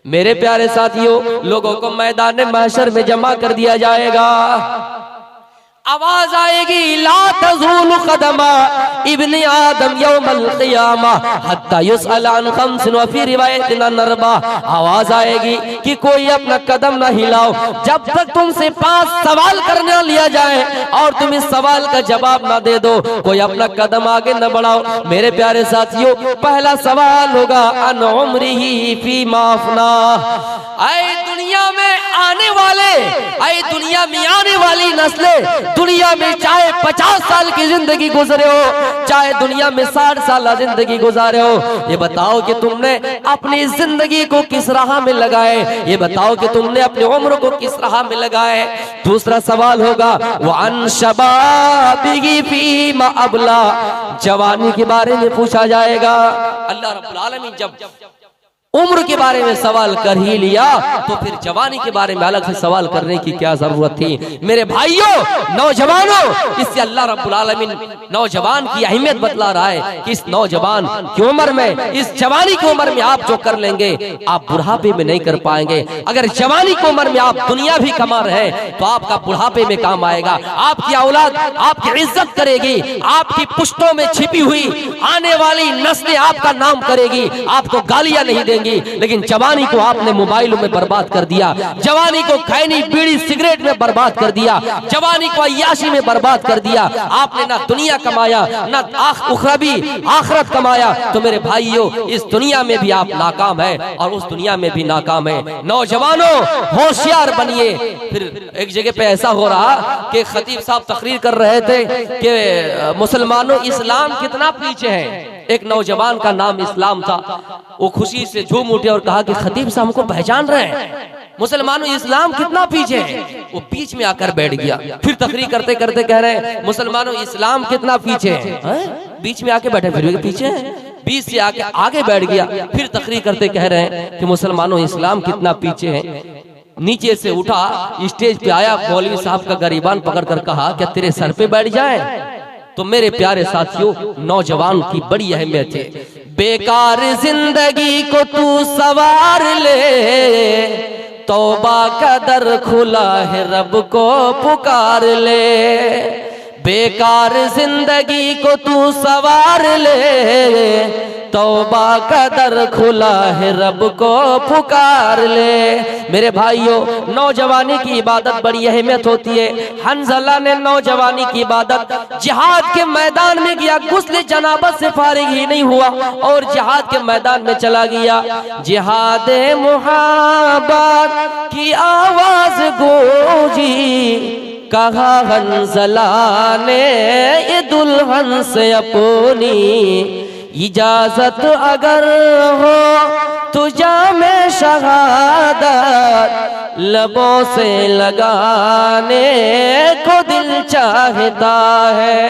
मेरे प्यारे साथियों, लोगों को मैदान महशर में जमा कर दिया जाएगा। आवाज आएगी, ला तज़ूलु क़दमा इब्न आदम यौमल क़ियामा हत्ता युसअल अन ख़म्सिन व फ़ी रिवायतिन अन अर्बा। आवाज आएगी कि कोई अपना कदम ना हिलाओ जब तक तुमसे 5 सवाल करने लिया जाए और तुम इस सवाल का जवाब ना दे दो, कोई अपना कदम आगे न बढ़ाओ। मेरे प्यारे साथियों, पहला सवाल होगा अन उम्रिही फ़ीमा अफ़ना। ऐ दुनिया में आने वाले, ऐ दुनिया में आने वाली नस्लें, दुनिया में चाहे 50 साल की जिंदगी गुजरे हो, चाहे दुनिया में 60 साल जिंदगी गुजारे हो, ये बताओ कि तुमने अपनी जिंदगी को किस राह में लगाए, ये बताओ कि तुमने अपनी उम्र को किस राह में लगाए। दूसरा सवाल होगा वअन शबाबिही फीमा अबला, जवानी के बारे में पूछा जाएगा। अल्लाह रब्बुल आलमीन जब उम्र के बारे में सवाल कर ही लिया तो फिर जवानी के बारे में अलग से सवाल करने की क्या जरूरत थी। मेरे भाइयों, नौजवानों, इससे अल्लाह रब्बुल आलमीन नौजवान की अहमियत बतला रहा है कि इस नौजवान की उम्र में, इस जवानी की उम्र में आप जो कर लेंगे आप बुढ़ापे में नहीं कर पाएंगे। अगर जवानी की उम्र में आप दुनिया भी कमा रहे हैं तो आपका बुढ़ापे में काम आएगा। आपकी औलाद आपकी इज्जत करेगी, आपकी पुश्तों में छिपी हुई आने वाली नस्लें आपका नाम करेगी, आपको गालियां नहीं देंगी। लेकिन जवानी को आपने मोबाइलों में बर्बाद कर दिया, जवानी को खैनी बीड़ी सिगरेट में बर्बाद कर दिया, जवानी को अय्याशी में बर्बाद कर दिया। आपने ना दुनिया कमाया ना उखरवी आखिरत कमाया। तो मेरे भाइयों, इस दुनिया में भी आप नाकाम है और उस दुनिया में भी नाकाम है। नौजवानों, होशियार बनिए। फिर एक जगह पे ऐसा हो रहा कि खतीब साहब तकरीर कर रहे थे कि मुसलमानों, इस्लाम कितना पीछे है। एक नौजवान का नाम इस्लाम था, वो खुशी से झूम उठे और कहा कि खतीब साहब हमको पहचान रहे हैं, मुसलमानों इस्लाम कितना पीछे है। वो बीच में आकर बैठ गया, फिर तकरीर करते करते कह रहे हैं मुसलमानों इस्लाम कितना पीछे है। बीच में आके बैठे, फिर पीछे है, बीच से आके आगे बैठ गया, फिर तकरीर करते कह रहे हैं कि मुसलमानों इस्लाम कितना पीछे है। नीचे से उठा, स्टेज पे आया, मौलवी साहब का गरीबान पकड़ कर कहा क्या तेरे सर पे बैठ जाए। तो मेरे प्यारे साथियों, नौजवान की बड़ी अहमियत है। बेकार जिंदगी को तू सवार ले, तौबा का दर खुला है रब को पुकार ले। बेकार जिंदगी को तू सवार ले, तौबा का दर खुला है रब को पुकार ले। मेरे भाइयों, नौजवानी की इबादत बड़ी अहमियत होती है। हंज़ला ने नौजवानी की इबादत जिहाद के मैदान में किया, गुस्ल जनाबत से फारिग ही नहीं हुआ और जिहाद के मैदान में चला गया। जिहाद मुहब्बत की आवाज गूंजी, कहा हंज़ला ने ये दुल्हन से अपनी, इजाजत अगर हो तो जामे शहादत लबों से लगाने को दिल चाहता है।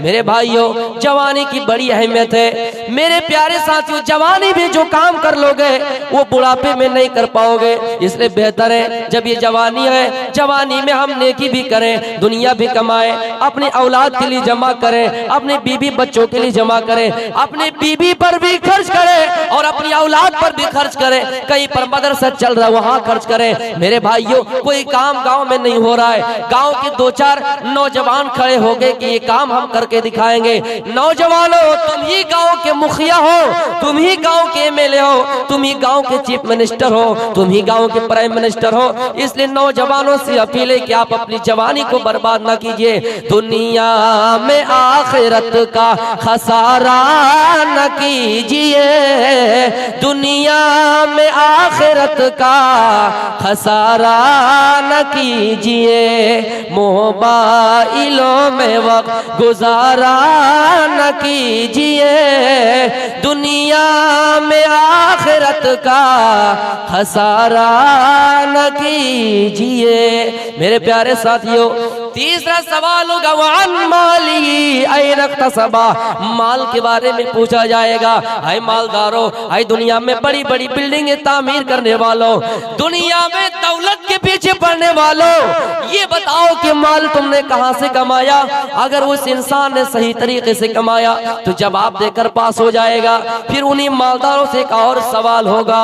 मेरे भाइयों, जवानी की बड़ी अहमियत है। मेरे प्यारे साथियों, जवानी में जो काम कर लोगे वो बुढ़ापे में नहीं कर पाओगे। इसलिए बेहतर है जब ये जवानी है, जवानी में हम नेकी भी करें, दुनिया भी कमाएं, अपनी औलाद के लिए जमा करें, अपने बीबी बच्चों के लिए जमा करें, अपने बीबी पर भी खर्च करें और अपनी औलाद पर भी खर्च करें। कहीं पर मदरसा चल रहा है वहां खर्च करें। मेरे भाइयों, कोई काम गांव में नहीं हो रहा है, गांव के 2-4 नौजवान खड़े हो गए कि ये काम हम करके दिखाएंगे। नौजवानों, तुम ही गांव के मुखिया हो, तुम ही गांव के एमएलए हो, तुम ही गांव के चीफ मिनिस्टर हो, तुम ही गांव के प्राइम मिनिस्टर हो। इसलिए नौजवानों से अपील है कि आप अपनी जवानी को बर्बाद ना कीजिए। दुनिया में आखिरत का खसारा न कीजिए, दुनिया में आखिरत का खसारा न कीजिए, मोबाइलों में वक्त गुजारा न कीजिए, दुनिया में आखिरत का खसारा न कीजिए। मेरे प्यारे साथियों, तीसरा सवाल होगा वान माली ऐन इक्तसबा, माल के बारे में पूछा जाएगा। ऐ मालदारों, ऐ दुनिया में बड़ी बड़ी बिल्डिंगें तामीर करने वालों, दुनिया में दौलत के पीछे पड़ने वालों, ये बताओ कि माल तुमने कहां से कमाया? अगर उस इंसान ने सही तरीके से कमाया तो जवाब देकर पास हो जाएगा। फिर उन्हीं मालदारों से एक और सवाल होगा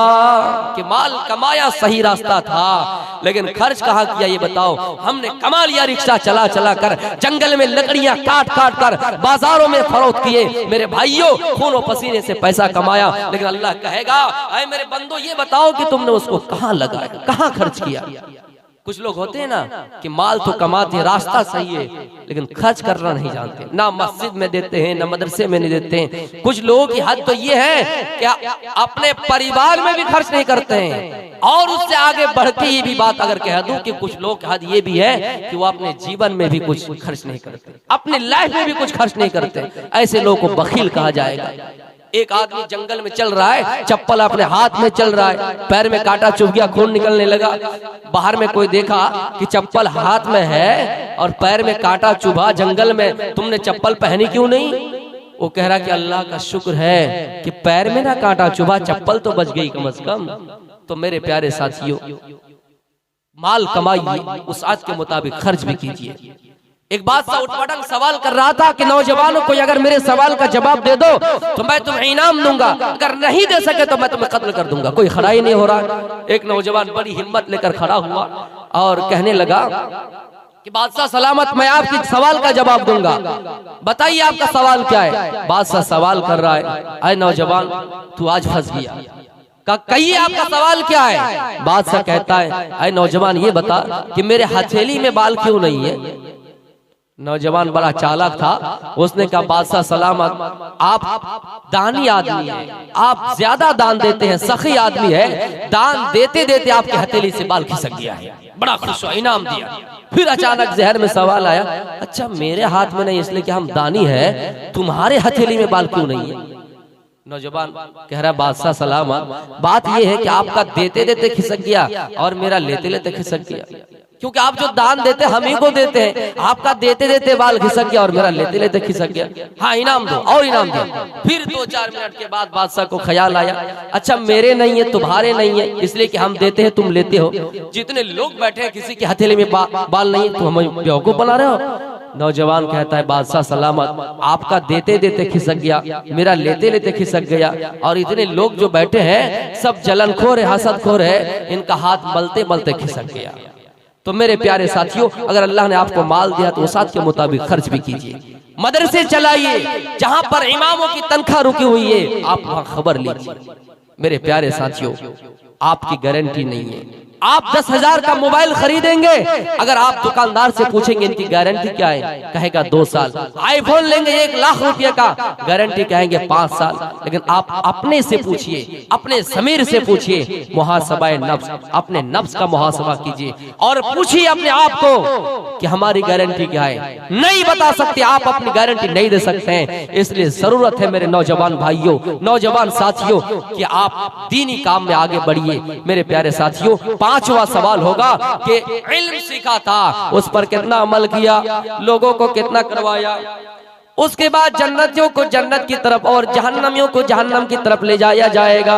कि माल कमाया सही रास्ता था, लेकिन खर्च कहाँ किया ये बताओ। हमने कमा लिया रिक्शा चला चला कर, जंगल में लकड़ियां काट काट कर, बाजारों में फरोख्त किए, मेरे भाइयों खून पसीने से पैसा कमाया। लेकिन अल्लाह कहेगा ऐ मेरे बंदो ये बताओ कि तुमने उसको कहाँ लगाया, कहाँ खर्च किया। कुछ लोग होते हैं ना कि माल तो कमाते हैं, रास्ता सही है, लेकिन खर्च करना नहीं जानते, ना मस्जिद में देते हैं ना मदरसे में नहीं देते हैं। कुछ लोगों की हद तो ये है कि अपने परिवार में भी खर्च नहीं करते हैं। और उससे आगे बढ़ के ये भी बात अगर कह दूं कि कुछ लोग की हद ये भी है कि वो अपने जीवन में भी कुछ खर्च नहीं करते, अपने लाइफ में भी कुछ खर्च नहीं करते। ऐसे लोगों को बखील कहा जाएगा। एक आदमी जंगल में चल रहा है, चप्पल अपने हाथ में चल रहा है, पैर में कांटा चुभ गया, खून निकलने लगा। बाहर में कोई देखा कि चप्पल हाथ में है और पैर में कांटा चुभा, जंगल में तुमने चप्पल पहनी क्यों नहीं? वो कह रहा कि अल्लाह का शुक्र है कि पैर में ना कांटा चुभा, चप्पल तो बच गई कम से कम। तो मेरे प्यारे साथियों, माल कमाइए, उस आज के मुताबिक खर्च भी कीजिए। एक बादशाह उठपटांग सवाल कर रहा था कि नौजवानों को अगर मेरे सवाल का जवाब दे दो तो मैं तुम्हें इनाम दूंगा, अगर नहीं दे सके तो मैं तुम्हें कत्ल कर दूंगा। कोई खड़ा ही नहीं हो रहा। एक नौजवान बड़ी हिम्मत लेकर खड़ा हुआ और कहने लगा कि बादशाह सलामत, मैं आपके सवाल का जवाब दूंगा, बताइए आपका सवाल क्या है। बादशाह सवाल कर रहा है, अरे नौजवान तू आज फंस गया, कहिए आपका सवाल क्या है। बादशाह कहता है, अरे नौजवान ये बता कि मेरे हथेली में बाल क्यों नहीं है। नौजवान बड़ा चालाक था, उसने कहा बादशाह सलामत, आप दानी आदमी हैं, आप ज्यादा दान देते हैं, सखी आदमी है, दान देते देते आपके हथेली से बाल खिसक गया है। बड़ा खुश हुआ, इनाम दिया। फिर अचानक जहर में सवाल आया, अच्छा मेरे हाथ में नहीं इसलिए कि हम दानी है, तुम्हारे हथेली में बाल क्यों नहीं है। नौजवान कह रहा बादशाह सलामत, बात यह है कि आपका देते देते खिसक गया और मेरा लेते लेते खिसक गया, क्योंकि आप जो दान देते हम ही को देते हैं, आपका देते देते बाल खिसक गया और मेरा लेते लेते खिसक गया। हाँ इनाम दो, और इनाम दो। फिर 2-4 मिनट के बाद बादशाह को ख्याल आया, अच्छा मेरे नहीं है तुम्हारे नहीं है, इसलिए कि हम देते हैं तुम लेते हो। जितने लोग बैठे हैं किसी के हथेली में बाल नहीं, तो हमें बेवकूफ बना रहे हो। नौजवान कहता है बादशाह सलामत, आपका देते देते खिसक गया, मेरा लेते लेते खिसक गया, और इतने लोग जो बैठे हैं सब जलनखोर है, हसदखोर है, इनका हाथ मलते मलते खिसक गया। तो मेरे प्यारे साथियों, अगर अल्लाह ने आपको माल दिया तो उस के मुताबिक खर्च भी कीजिए। मदरसे चलाइए, जहां पर इमामों की तनख्वाह रुकी हुई है आप वहां खबर लीजिए। मेरे प्यारे साथियों, आपकी गारंटी नहीं है। आप 10,000 का मोबाइल खरीदेंगे, अगर आप दुकानदार से पूछेंगे इनकी गारंटी क्या है, कहेगा 2 साल। आईफोन लेंगे 1 लाख रुपए का, गारंटी कहेंगे 5 साल। लेकिन आप अपने से पूछिए, अपने ज़मीर से पूछिए, मुहासबाए नफ्स, अपने नफ्स का मुहासबा कीजिए और पूछिए अपने आप को कि हमारी गारंटी क्या है। नहीं बता सकते, आप अपनी गारंटी नहीं दे सकते हैं। इसलिए जरूरत है मेरे नौजवान भाइयों, नौजवान साथियों, कि आप दीनी काम में आगे बढ़िए। मेरे प्यारे साथियों, 5वां सवाल होगा कि इल्म सीखा था, उस पर कितना अमल किया, लोगों को कितना करवाया। उसके बाद जन्नतियों को जन्नत की तरफ और जहन्नमियों को जहन्नम की तरफ ले जाया जाएगा।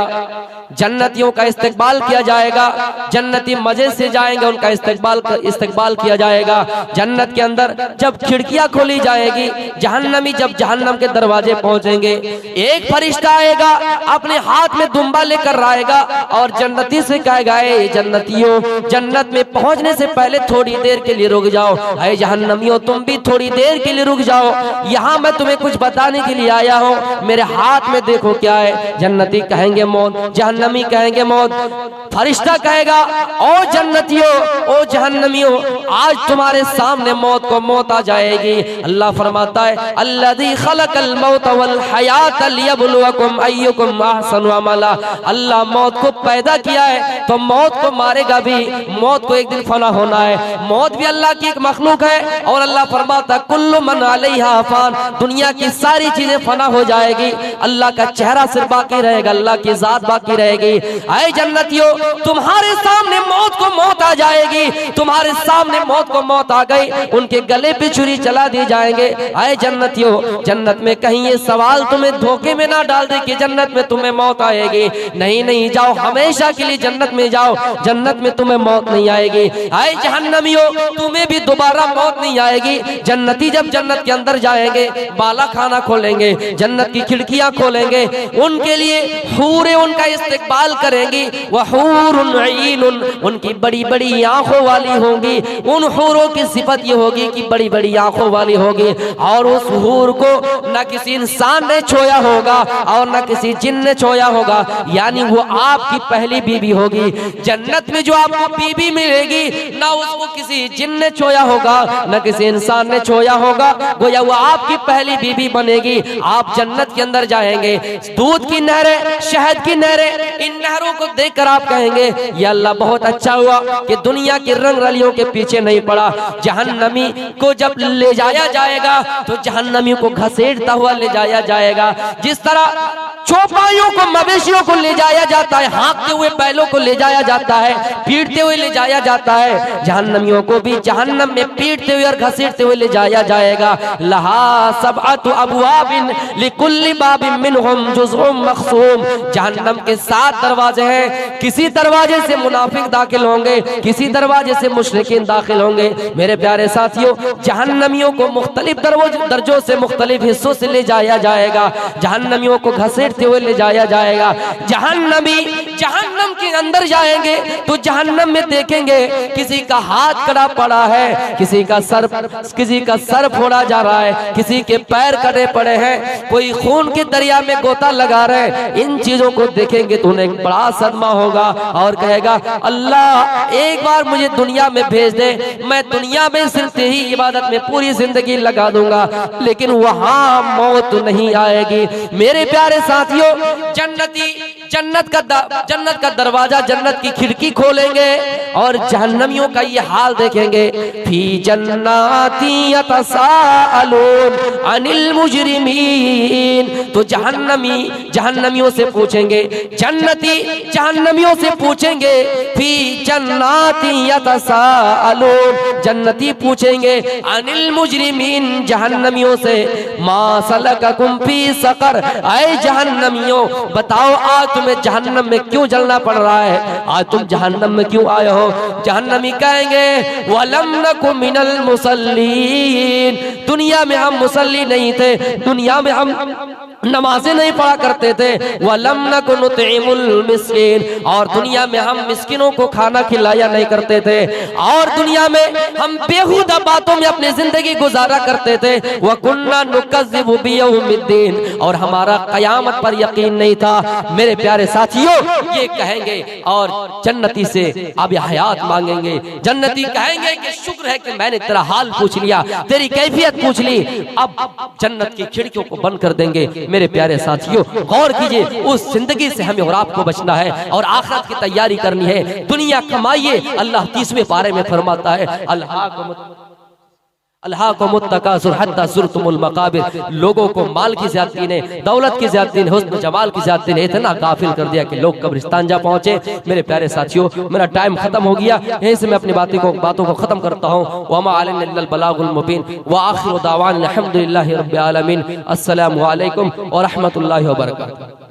जन्नतियों का इस्तकबाल किया जाएगा, जन्नती मजे से जाएंगे, उनका इस्तकबाल किया जाएगा। जन्नत के अंदर जब खिड़कियां खोली जाएगी, जहन्नमी जब जहन्नम के दरवाजे पहुंचेंगे, एक फरिश्ता आएगा अपने हाथ में दुम्बा लेकर आएगा और जन्नती से कहेगा, ए जन्नतियों, जन्नत में पहुंचने से पहले थोड़ी देर के लिए रुक जाओ। ऐ जहन्नमियों, तुम भी थोड़ी देर के लिए रुक जाओ, यहाँ मैं तुम्हें कुछ बताने के लिए आया हूँ। मेरे हाथ में देखो क्या है। जन्नती कहेंगे मौत, जहन्नमी कहेंगे मौत। फरिश्ता कहेगा, ओ जन्नतियों, ओ जहन्नमियों, आज तुम्हारे सामने मौत को मौत आ जाएगी। अल्लाह फरमाता है, अल्लज़ी खलक़ल मौत वल हयात लियब्लुवकुम अय्युकुम अहसनु अमला। अल्लाह मौत को पैदा किया है तो मौत को मारेगा भी, मौत को एक दिन फना होना है। मौत भी अल्लाह की एक मखलूक है और अल्लाह फरमाता, कुल्लु मन अलैहा फान, दुनिया की सारी चीजें फना हो जाएगी, अल्लाह का चेहरा सिर्फ बाकी रहेगा, अल्लाह की जात बाकी रहेगी। ऐ जन्नतियों, तुम्हारे सामने मौत को मौत आ जाएगी, तुम्हारे सामने मौत को मौत आ गई, उनके गले पे छुरी चला दी जाएंगे। ऐ जन्नतियों, जन्नत में कहीं ये सवाल तुम्हें धोखे में ना डाल दे कि जन्नत में तुम्हें मौत आएगी। नहीं नहीं, जाओ हमेशा के लिए जन्नत में जाओ, जन्नत में तुम्हें मौत नहीं आएगी। ऐ जहन्नमियों, तुम्हें भी दोबारा मौत नहीं आएगी। जन्नती जब जन्नत के अंदर जाएंगे, बाला खाना खोलेंगे, जन्नत की खिड़कियां खोलेंगे, उनके लिए हूरें उनका इस्तकबाल करेंगी। वह हूरुन अईनुन, उनकी बड़ी बड़ी आंखों वाली होंगी। उन हूरों की सिफत ये होगी कि बड़ी बड़ी आंखों वाली होगी, और उस हूर को न किसी इंसान ने छोया होगा और न किसी जिन ने छोया होगा, यानी वो आपकी पहली बीबी होगी। जन्नत में जो आपको बीबी मिलेगी, ना उसको किसी जिन ने छोया होगा, न किसी इंसान ने छोया होगा, गोया वो आपकी पहली बीबी बनेगी। आप जन्नत के अंदर जाएंगे, दूध की नहरें, शहद की नहरें, इन नहरों को देखकर आप कहेंगे, या अल्लाह बहुत अच्छा हुआ कि दुनिया की रंग रलियों के पीछे नहीं पड़ा। जहन्नमी को जब ले जाया जाएगा तो जहन्नमी को घसीटता हुआ ले जाया जाएगा, जिस तरह चौपाइयों को, मवेशियों को ले जाया जाता है, हाँकते हुए बैलों को ले जाया जाता है, पीटते हुए ले जाया जाता है, जहन्नमियों को भी जहन्नम में पीटते हुए और घसीटते हुए ले जाया जाएगा। लहा सबअतु अबवाबिन लिकुल्ली बाबिन मिनहुम जुज़उम मक़सूम, जहन्नम के 7 दरवाजे हैं, किसी दरवाजे से मुनाफिक दाखिल होंगे, किसी दरवाजे से मुशरिकीन दाखिल होंगे। मेरे प्यारे साथियों, जहन्नमियों को मुख्तलिफ दर्जों से, मुख्तलिफ हिस्सों से ले जाया जाएगा, जहन्नमियों को घसीटते हुए ले जाया जाएगा। जहन्नमी जहन्नम के अंदर जाएंगे तो जहन्नम में देखेंगे किसी का हाथ कड़ा पड़ा है, किसी का सर फोड़ा जा रहा है, किसी के पैर कटे पड़े हैं, कोई खून के दरिया में गोता लगा रहे। इन चीजों को देखेंगे तो उन्हें बड़ा सदमा होगा और कहेगा, अल्लाह एक बार मुझे दुनिया में भेज दे, मैं दुनिया में सिर्फ तेरी इबादत में पूरी जिंदगी लगा दूंगा, लेकिन वहां मौत नहीं आएगी। मेरे प्यारे साथियों, जन्नत का दरवाजा, जन्नत की खिड़की खोलेंगे और जहन्नमियों का ये हाल देखेंगे। फी जन्नाती यतसाअलून अनिल मुजरिमीन, तो जहन्नमियों से पूछेंगे, जन्नती जहन्नमियों से पूछेंगे, फी जन्नाती यतसाअलून, जन्नती पूछेंगे अनिल मुजरिमीन, जहन्नमियों से, मा सलककुम फी सकर, ऐ जहन्नमियों बताओ आज तुम्हें जहन्नम में क्यों जलना पड़ रहा है, आज तुम जहन्नम में क्यों आए हो। जहन्नमी कहेंगे, वलम नकु मिनल मुसल्लीन, दुनिया में हम मुसल्ली नहीं थे, दुनिया में हम नमाजें नहीं पढ़ा करते थे। वलम नकु नुतइमुल मिस्कीन, और दुनिया में हम मिस्किनों को खाना खिलाया नहीं करते थे, और दुनिया में हम बेहुदा बातों में अपनी जिंदगी गुजारा करते थे। वकुन्ना नुकज़्ज़िबु बियौमिद्दीन, और हमारा कयामत पर यकीन नहीं था। मेरे प्यारे साथियों, ये कहेंगे और जन्नती से अब हयात मांगेंगे। जन्नती कहेंगे कि शुक्र है कि मैंने तेरा हाल पूछ लिया, तेरी कैफियत पूछ ली, अब जन्नत की खिड़कियों को बंद कर देंगे। मेरे प्यारे साथियों, गौर कीजिए, उस जिंदगी से हमें और आपको बचना है और आखिरत की तैयारी करनी है। दुनिया कमाइए, अल्लाह 30वें पारे में फरमाता है, अल्हाकुमुत तकासुर हत्ता ज़ुरतुमुल मकाबिर, लोगों को माल की ज़्यादती ने, दौलत की ज़्यादती ने, हुस्न जमाल की ज़्यादती ने इतना गाफिल कर दिया कि लोग कब्रिस्तान जा पहुंचे। मेरे प्यारे साथियों, मेरा टाइम खत्म हो गया, यहीं से मैं अपनी बातों को खत्म करता हूँ। वमा अलैना इल्लल बलागुल मुबीन व आखिरु दावाना अल्हम्दुलिल्लाहि रब्बिल आलमीन। अस्सलामु अलैकुम व रहमतुल्लाहि व बरकातुहू।